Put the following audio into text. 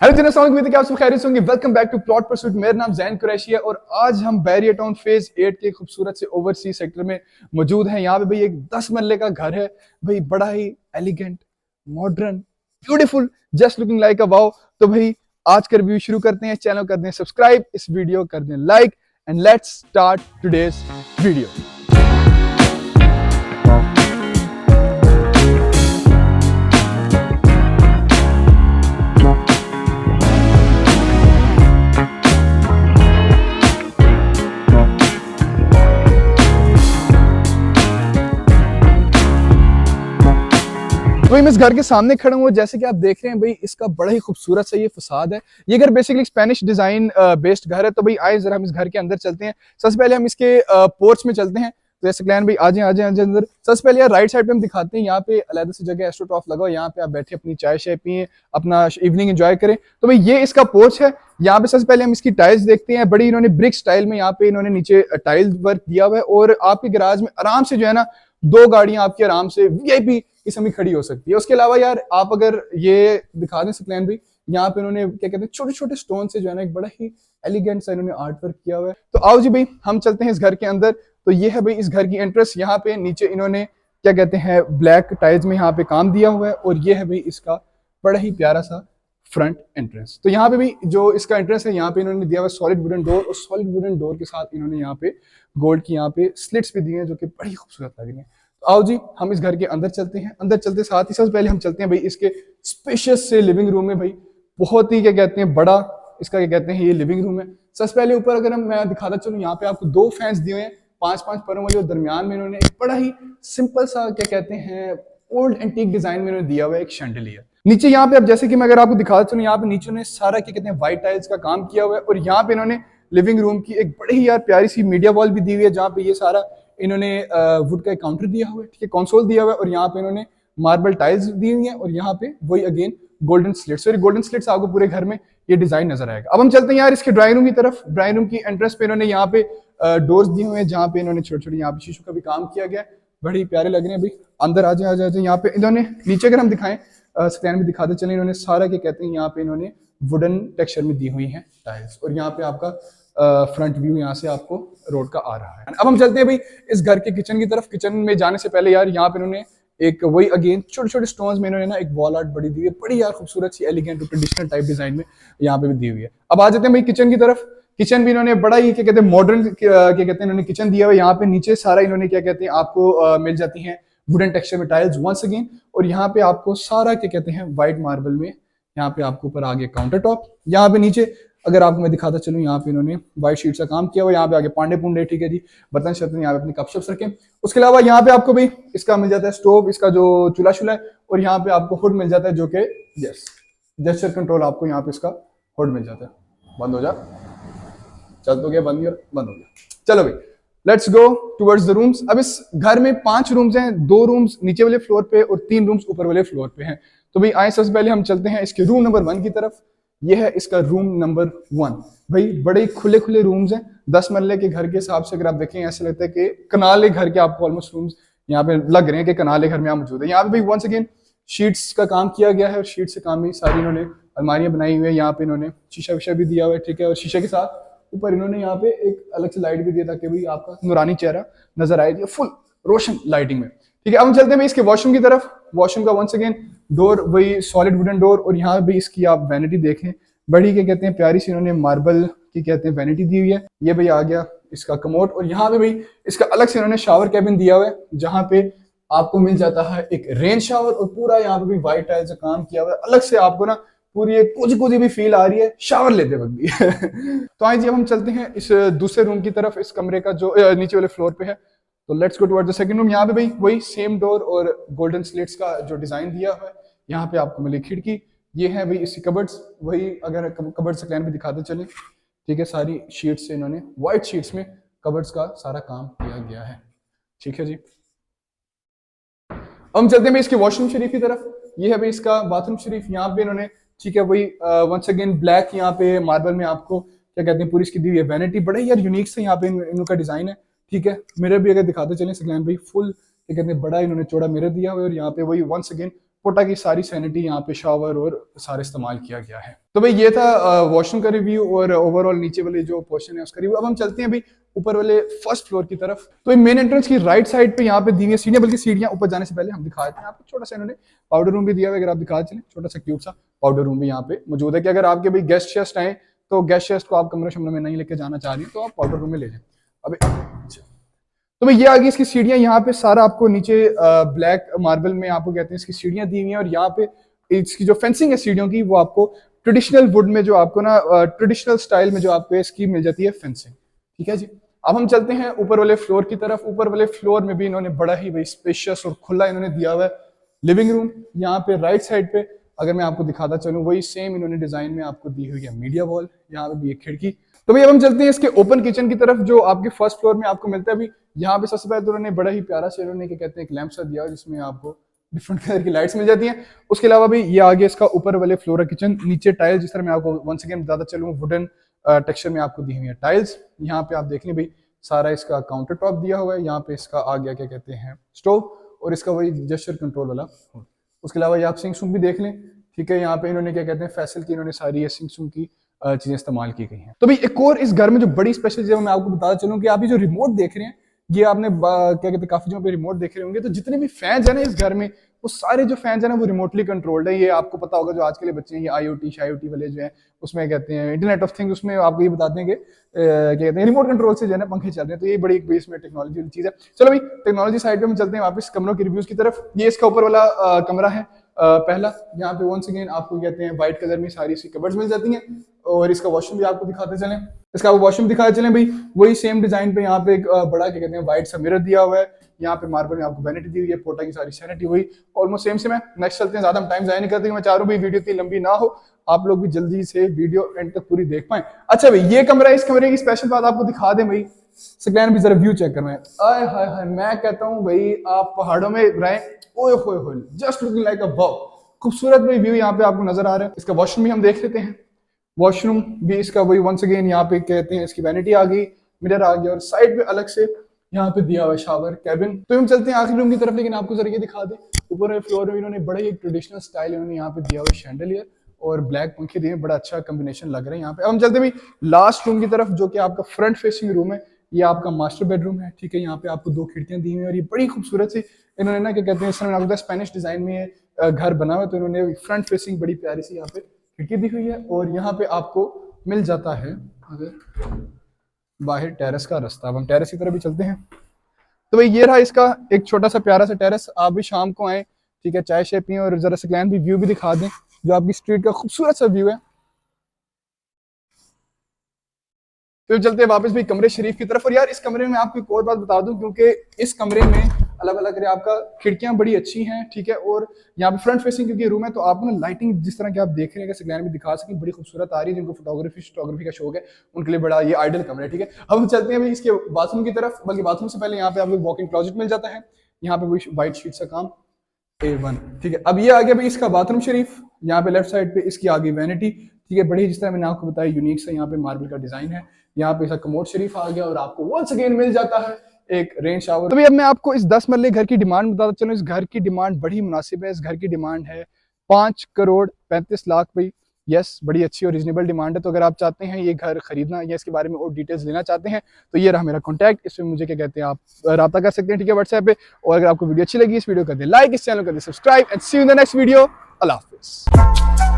Hello जनाब, अस्सलाम वालेकुम। क्या आप सब खैरियत से होंगे? Welcome back to Plot Pursuit. मेरा नाम जैन कुरैशी है और आज हम बैरियर टाउन फेज 8 के खूबसूरत से ओवरसी सेक्टर में मौजूद हैं। यहाँ पे भाई एक 10 मरले का घर है भाई, बड़ा ही elegant, modern, beautiful, just looking like a wow. तो भाई आज का रिव्यू शुरू करते हैं। चैनल कर दें सब्सक्राइब, इस वीडियो कर दें like and let's start today's video. तो मैं इस घर के सामने खड़ा हूँ। जैसे कि आप देख रहे हैं भाई, इसका बड़ा ही खूबसूरत सा ये फसाद है। ये घर बेसिकली स्पेनिश डिजाइन बेस्ड घर है। तो भाई आए जरा हम इस घर के अंदर चलते हैं। सबसे पहले हम इसके पोर्च में चलते हैं। तो जैसे क्लैन भाई आ जाए अंदर। सबसे पहले यार राइट साइड पे हम दिखाते हैं, यहाँ पे अलग से जगह एस्ट्रोटॉफ लगा हो, यहाँ पे आप बैठे अपनी चाय शाय पिए, अपना इवनिंग एंजॉय करें। तो भाई ये इसका पोर्च है। यहाँ पे सबसे पहले हम इसकी टाइल्स देखते हैं। बड़ी इन्होंने ब्रिक स्टाइल में यहाँ पे इन्होंने नीचे टाइल्स वर्क दिया हुआ है और आपके गैराज में आराम से जो है ना, दो गाड़ियां आपकी आराम से वीआईपी किस्म की खड़ी हो सकती है। उसके अलावा यार आप अगर ये दिखा दें सकलैन भाई, यहाँ पे इन्होंने क्या कहते हैं छोटे छोटे स्टोन से जो है ना एक बड़ा ही एलिगेंट सा इन्होंने आर्ट वर्क किया हुआ है। तो आओ जी भाई हम चलते हैं इस घर के अंदर। तो ये है भाई इस घर की एंट्रेंस। यहाँ पे नीचे इन्होंने क्या कहते हैं ब्लैक टाइल्स में यहाँ पे काम दिया हुआ है और ये है भाई इसका बड़ा ही प्यारा सा फ्रंट एंट्रेंस। तो यहाँ पे भी जो इसका एंट्रेंस है, यहाँ पे इन्होंने दिया हुआ सॉलिड वुडन डोर और सॉलिड वुडन डोर के साथ इन्होंने यहाँ पे गोल्ड की यहाँ पे स्लिट्स भी दी हैं जो कि बड़ी खूबसूरत लग रही है। तो आओ जी हम इस घर के अंदर चलते हैं। अंदर चलते साथ ही सबसे पहले हम चलते हैं भाई इसके स्पेशियस से लिविंग रूम में। भाई बहुत ही क्या कहते हैं बड़ा इसका क्या कहते हैं ये लिविंग रूम है। सबसे पहले ऊपर अगर मैं दिखाता चलूँ, यहाँ पे आपको दो फैंस दिए हुए हैं 5-5 परों वाले और दरमियान में इन्होंने एक बड़ा ही सिंपल सा क्या कहते हैं ओल्ड एंटीक डिजाइन में इन्होंने दिया हुआ है एक शैंडलियर। नीचे यहाँ पे अब जैसे कि मैं अगर आपको दिखाता चलूँ, यहाँ पे नीचे उन्होंने सारा क्या कहते हैं व्हाइट टाइल्स का काम किया हुआ है और यहाँ पे इन्होंने लिविंग रूम की एक बड़ी ही यार प्यारी सी मीडिया वॉल भी दी हुई है, जहाँ पे ये सारा इन्होंने वुड का एक काउंटर दिया हुआ है, ठीक है, कंसोल दिया हुआ है और यहाँ पे इन्होंने मार्बल टाइल्स दी हुई है और यहाँ पे वही अगेन गोल्डन स्लिट्स। और गोल्डन स्लिट्स आपको पूरे घर में ये डिजाइन नजर आएगा। अब हम चलते हैं यार इसके ड्राइंग रूम की तरफ। ड्राइंग रूम की एंट्रेंस पे इन्होंने यहाँ पे डोर्स दिए हुए हैं, जहाँ पे इन्होंने छोटे छोटे यहाँ पे शीशों का भी काम किया गया है। बड़े ही प्यारे लग रहे हैं भाई। अंदर आ जाए यहाँ पे इन्होंने नीचे अगर हम दिखाएं स्कैन में दिखाते चले, इन्होंने सारा क्या कहते हैं यहाँ पे इन्होंने वुडन टेक्सचर में दी हुई है टाइल्स और यहाँ पे आपका फ्रंट व्यू यहाँ से आपको रोड का आ रहा है। अब हम चलते हैं भाई इस घर के किचन की तरफ। किचन में जाने से पहले यार यहाँ पे इन्होंने एक वही अगेन छोटे छोटे स्टोन्स में इन्होंने ना एक वॉल आर्ट बड़ी दी हुई है, बड़ी यार खूबसूरत सी एलिगेंट ट्रेडिशनल टाइप डिजाइन में यहाँ पे भी दी हुई है। अब आ जाते हैं भाई किचन की तरफ। किचन भी इन्होंने बड़ा ही क्या कहते हैं मॉडर्न क्या कहते हैं इन्होंने किचन दिया हुआ है। यहाँ पे नीचे सारा इन्होंने क्या कहते हैं आपको मिल जाती है वुडन टेक्सचर में टाइल्स वंस अगेन और यहाँ पे आपको सारा क्या कहते हैं व्हाइट मार्बल में यहाँ पे आपको ऊपर आगे काउंटर टॉप, यहाँ पे नीचे अगर आपको मैं दिखाता चलूँ यहाँ पे इन्होंने व्हाइट शीट का काम किया हुआ, यहाँ पे आगे पांडे पुंडे, ठीक है जी, बर्तन शर्तन यहाँ पे अपने कप शप्स रखें। उसके अलावा यहाँ पे आपको भी इसका मिल जाता है स्टोव, इसका जो चूल्हा शुला है और यहाँ पे आपको हुड मिल जाता है जो कि यस जेस्चर कंट्रोल आपको यहाँ पे इसका हुड मिल जाता है। बंद हो जा, चल तो गया, बंद हो गया। चलो भाई let's go towards the rooms. अब इस घर में 5 रूम्स हैं, 2 रूम्स नीचे वाले फ्लोर पे और 3 रूम्स ऊपर वाले फ्लोर पे हैं। तो भाई आए सबसे पहले हम चलते हैं इसके रूम नंबर 1 की तरफ। ये है इसका रूम नंबर 1। भाई बड़े खुले खुले रूम्स हैं। 10 मरले के घर के हिसाब से अगर आप देखें ऐसा लगता है कि कनाले घर के आपको ऑलमोस्ट रूम्स यहाँ पे लग रहे हैं कि कनाले घर में आप मौजूद है। यहाँ पे भाई वंस अगेन शीट्स का काम किया गया है और शीट से काम ही सारी इन्होंने अलमारियां बनाई हुई है। यहाँ पे इन्होंने शीशा विशा भी दिया हुआ है, ठीक है, और शीशे के साथ ऊपर इन्होंने यहाँ पे एक अलग से लाइट भी दिया ताकि भाई आपका नूरानी चेहरा नजर आए, फुल रोशन लाइटिंग में, ठीक है। अब हम चलते हैं भाई इसके वॉशरूम की तरफ। वॉशरूम का वंस अगेन डोर वही सॉलिड वुडन डोर और यहाँ भी इसकी आप वैनिटी देखें, बड़ी क्या कहते हैं प्यारी सी इन्होंने मार्बल की कहते हैं वैनिटी दी हुई है। ये भाई आ गया इसका कमोड और यहाँ पे भाई इसका अलग से इन्होंने शावर कैबिन दिया हुआ है, जहाँ पे आपको मिल जाता है एक रेन शावर और पूरा यहाँ पे भी व्हाइट टाइल से काम किया हुआ है। अलग से आपको ना पूरी एक कोजी कोजी भी फील आ रही है शावर लेते वक्त भी। तो आइए जी अब हम चलते हैं इस दूसरे रूम की तरफ, इस कमरे का जो नीचे वाले फ्लोर पे है। तो let's go towards the second room. यहाँ पे भाई वही सेम डोर और गोल्डन स्लेट्स का जो डिजाइन दिया हुआ है। यहाँ पे आपको मिली खिड़की। ये है भाई इसकी कबर्ड्स, वही अगर कबर्ड से क्लैन भी दिखाते चले, ठीक है, सारी शीट्स से इन्होंने व्हाइट शीट्स में कबर्ड्स का सारा काम किया गया है, ठीक है जी। हम चलते हैं भाई इसके वॉशरूम शरीफ की तरफ। ये है भाई इसका बाथरूम शरीफ। यहाँ पे इन्होंने ठीक है वही वंस अगेन ब्लैक यहाँ पे मार्बल में आपको क्या कहते हैं पूरी इसकी दी हुई है वैनिटी। बड़ा ही यार यूनिक से यहाँ पे इनका डिजाइन है, ठीक है। मिरर भी अगर दिखाते चले सकलैन भाई फुल क्या कहते हैं बड़ा इन्होंने चौड़ा मिरर दिया हुआ है और यहाँ पे वही वंस अगेन पोटा की सारी सैनिटी, यहाँ पे शावर और सारे इस्तेमाल किया गया है। तो भाई ये था वॉशरूम का रिव्यू और ओवरऑल नीचे वाले जो पोर्शन है उसका रिव्यू। अब हम चलते हैं भाई ऊपर वाले फर्स्ट फ्लोर की तरफ। तो मेन एंट्रेंस की राइट साइड पे यहाँ पे दी हुई सीढ़ियां, बल्कि सीढ़ियां ऊपर जाने से पहले हम दिखा देते हैं। यहाँ पे छोटा सा इन्होंने पाउडर रूम भी दिया हुआ है, अगर आप दिखा चलें, छोटा सा क्यूट सा पाउडर रूम भी यहाँ पे मौजूद है कि अगर आपके भाई गेस्ट शेस्ट आए तो गेस्ट शेस्ट को आप कमरे शमरे में नहीं लेके जाना चाह रही हैं तो आप पाउडर रूम में ले जाए। अब तो भाई ये आ गई इसकी सीढ़ियां। यहाँ पे सारा आपको नीचे ब्लैक मार्बल में आपको कहते हैं इसकी सीढ़ियां दी हुई हैं, और यहाँ पे इसकी जो फेंसिंग है सीढ़ियों की वो आपको ट्रेडिशनल वुड में जो आपको ना ट्रेडिशनल स्टाइल में जो आपको इसकी मिल जाती है फेंसिंग। ठीक है जी। अब हम चलते हैं ऊपर वाले फ्लोर की तरफ। ऊपर वाले फ्लोर में भी इन्होंने बड़ा ही भाई स्पेशियस और खुला इन्होंने दिया हुआ है लिविंग रूम। यहाँ पे राइट साइड पे अगर मैं आपको दिखाता चलूँ वही सेम इन्होंने डिजाइन में आपको दी हुई है मीडिया वॉल, यहाँ पे भी एक खिड़की। तो भाई अब हम चलते हैं इसके ओपन किचन की तरफ जो आपके फर्स्ट फ्लोर में आपको मिलता है। अभी यहाँ पे सबसे पहले तो उन्होंने बड़ा ही प्यारा से इन्होंने क्या कहते हैं एक लैंप सा दिया जिसमें आपको डिफरेंट कलर की लाइट्स मिल जाती हैं। उसके अलावा भी ये आगे इसका ऊपर वाले फ्लोर का किचन, नीचे टाइल्स जिस तरह मैं आपको वंस अगेन बताता चलूँ वुडन टेक्सचर में आपको दी हुई है टाइल्स। यहाँ पे आप देख लें भाई सारा इसका काउंटर टॉप दिया हुआ है। यहाँ पे इसका आ गया क्या कहते हैं स्टोव और इसका वही जेस्चर कंट्रोल वाला। उसके अलावा ये आप सिंक सुंक भी देख लें। ठीक है, यहाँ पे इन्होंने क्या कहते हैं फैसल की इन्होंने सारी ये सिंक सुंक की चीजें इस्तेमाल की गई हैं। तो भाई एक और इस घर में जो बड़ी स्पेशल चीज मैं आपको बताता चलूँ कि आप ये जो रिमोट देख रहे हैं ये आपने क्या कहते हैं काफी जगह पे रिमोट देख रहे होंगे। तो जितने भी फैंस है ना इस घर में वो सारे जो फैंस है ना वो रिमोटली कंट्रोल्ड है। ये आपको पता होगा जो आज के लिए बच्चे हैं ये IoT शायोटी वाले जो है उसमें कहते हैं इंटरनेट ऑफ थिंग्स, उसमें आपको ये बताते हैं कि क्या कहते हैं रिमोट कंट्रोल से जो है ना पंखे चल रहे हैं। तो ये बड़ी एक बेस में टेक्नोलॉजी वाली चीज है। चलो भाई टेक्नोलॉजी साइड पे हम चलते हैं वापस कमरों के रिव्यूज की तरफ। ये इसका ऊपर वाला कमरा है पहला। यहाँ पे वंस अगेन आपको कहते हैं व्हाइट कलर में सारी सी कबर्ड्स मिल जाती हैं और इसका वॉशरूम भी आपको दिखाते चलें। इसका वॉशरूम दिखाते चलें भाई वही सेम डिजाइन पे यहाँ पे एक बड़ा क्या कहते हैं व्हाइट सा मिरर दिया हुआ है। यहाँ पे मार्बल में आपको वैनिटी दी हुई है, पोटा की सारी सैनिटी हुई ऑलमोस्ट सेम है। नेक्स्ट चलते हैं, ज्यादा हम टाइम जाया नहीं करते, मैं चाह रहा हूँ भाई वीडियो इतनी लंबी ना हो, आप लोग भी जल्दी से वीडियो एंड तक पूरी देख पाए। अच्छा भाई ये कमरा, इस कमरे की स्पेशल बात आपको दिखा दें भाई, सकलैन भी जरा व्यू चेक करना है। आय हाय हाय, मैं कहता हूँ भाई आप पहाड़ों में रहें, ओए होए होए, जस्ट लुकिंग लाइक अ वाव, खूबसूरत भाई व्यू यहाँ पे आपको नजर आ रहा है। इसका वॉशरूम भी हम देख लेते हैं। वॉशरूम भी इसका वही वंस अगेन यहाँ पे कहते हैं इसकी वैनिटी आ गई, मिरर आ गया और साइड पे अलग से यहाँ पे दिया हुआ शावर कैबिन। तो हम चलते हैं आखिरी रूम की तरफ, लेकिन आपको जरा ये दिखा दें ऊपर वाले फ्लोर में इन्होंने बड़ा ही ट्रेडिशनल स्टाइल इन्होंने यहाँ पे दिया हुआ शैंडलियर और ब्लैक पंखे दिए, बड़ा अच्छा कॉम्बिनेशन लग रहा है यहाँ पे। अब हम चलते हैं भाई लास्ट रूम की तरफ जो कि आपका फ्रंट फेसिंग रूम है। ये आपका मास्टर बेडरूम है। ठीक है, यहाँ पे आपको 2 खिड़कियां दी हुई हैं और ये बड़ी खूबसूरत सी इन्होंने ना क्या कहते हैं इस तरह स्पेनिश डिजाइन में घर बना हुआ है। तो इन्होंने फ्रंट फेसिंग बड़ी प्यारी सी यहाँ पे खिड़की दी हुई है और यहाँ पे आपको मिल जाता है अगर बाहर टेरेस का रास्ता। अब हम टेरेस की तरफ भी चलते हैं। तो भाई ये रहा इसका एक छोटा सा प्यारा सा टेरेस। आप भी शाम को आए, ठीक है, चाय शाय पिए और जरा सकलैन भी व्यू भी दिखा दें जो आपकी स्ट्रीट का खूबसूरत सा व्यू है। फिर चलते हैं वापस भी कमरे शरीफ की तरफ। और यार इस कमरे में आपको एक और बात बता दूं, क्योंकि इस कमरे में अलग अलग आपका खिड़कियां बड़ी अच्छी हैं। ठीक है, और यहाँ पे फ्रंट फेसिंग क्योंकि रूम है तो आपको ना लाइटिंग जिस तरह की आप देख रहे हैं सकलैन में दिखा सकें बड़ी खूबसूरत आ रही है। जिनको फोटोग्राफी का शौक है उनके लिए बड़ा ये आइडियल कमरा है। ठीक है, अब हम चलते हैं भाई इसके बाथरूम की तरफ। बल्कि बाथरूम से पहले यहाँ पे आपको वॉक इन क्लोजेट मिल जाता है। यहाँ पे व्हाइट शीट सा काम A1। ठीक है, अब ये आ गया भाई इसका बाथरूम शरीफ। यहाँ पे लेफ्ट साइड पे इसकी आ गई वैनिटी। ठीक है, बड़ी जिस तरह मैंने आपको बताया यूनिक सा यहाँ पे मार्बल का डिजाइन है। यहाँ पे इसका कमोड शरीफ आ गया और आपको वंस अगेन मिल जाता है एक रेन शावर। तो भाई अब मैं आपको इस 10 मरले घर की डिमांड बताता चलूं। इस घर की डिमांड बड़ी मुनासिब है। इस घर की डिमांड है 5,35,00,000 भाई। यस, बड़ी अच्छी और रीजनेबल डिमांड है। तो अगर आप चाहते हैं ये घर खरीदना या इसके बारे में और डिटेल्स लेना चाहते हैं तो ये रहा मेरा कॉन्टैक्ट, इसमें मुझे क्या कहते हैं आप राब्ता कर सकते हैं। ठीक है, व्हाट्सएप पे। और अगर आपको वीडियो अच्छी लगी इस वीडियो को कर दे लाइक, इस चैनल को कर दे subscribe and see you in the next video. अल्लाह हाफिज़।